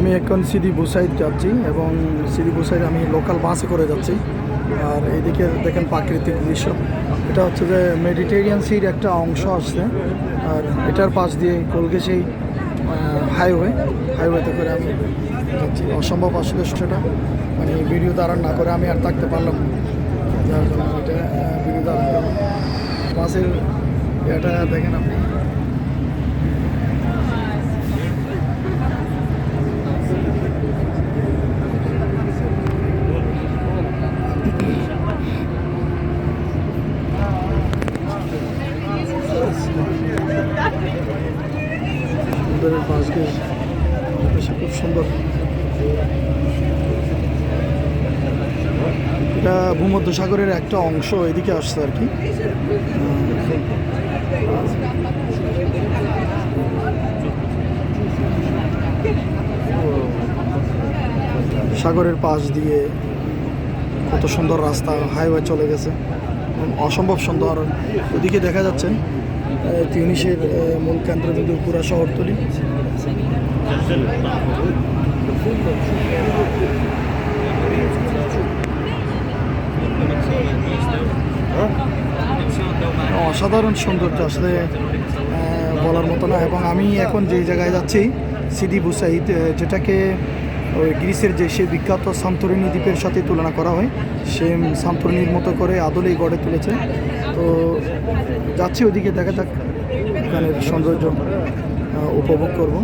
আমি এখন সিডি বুসাইড যাচ্ছি এবং সিডি বুসাইড আমি লোকাল বাসে করে যাচ্ছি। আর এইদিকে দেখেন প্রাকৃতিক দৃশ্য, এটা হচ্ছে যে মেডিটেরিয়ান সির একটা অংশ আসছে। আর এটার পাশ দিয়ে কলগেছেই হাইওয়েতে করে আমি যাচ্ছি। অসম্ভব আসলে সেটা মানে ভিডিও দ্বারা না করে আমি আর থাকতে পারলাম না, যার জন্য এটা ভিডিও দ্বারা বাসের এটা দেখেন আপনি। সুন্দরের পাশ দিয়ে খুব সুন্দর। এটা ভূমধ্যসাগরের একটা অংশ এদিকে আসছে আর কি। সাগরের পাশ দিয়ে কত সুন্দর রাস্তা, হাইওয়ে চলে গেছে, অসম্ভব সুন্দর। ওদিকে দেখা যাচ্ছে তিউনিসের মূল কেন্দ্রবিন্দু পুরা শহরতলি। অসাধারণ সৌন্দর্য আসলে বলার মতো না। এবং আমি এখন যে জায়গায় যাচ্ছি সিডি বুসাইড, যেটাকে ওই গ্রিসের যে সে বিখ্যাত সান্তোরিনি দ্বীপের সাথে তুলনা করা হয়, সে সান্তোরিনির মতো করে আদলেই গড়ে তুলেছে। তো যাচ্ছি ওদিকে, দেখা যাক এখানের সৌন্দর্য উপভোগ করব।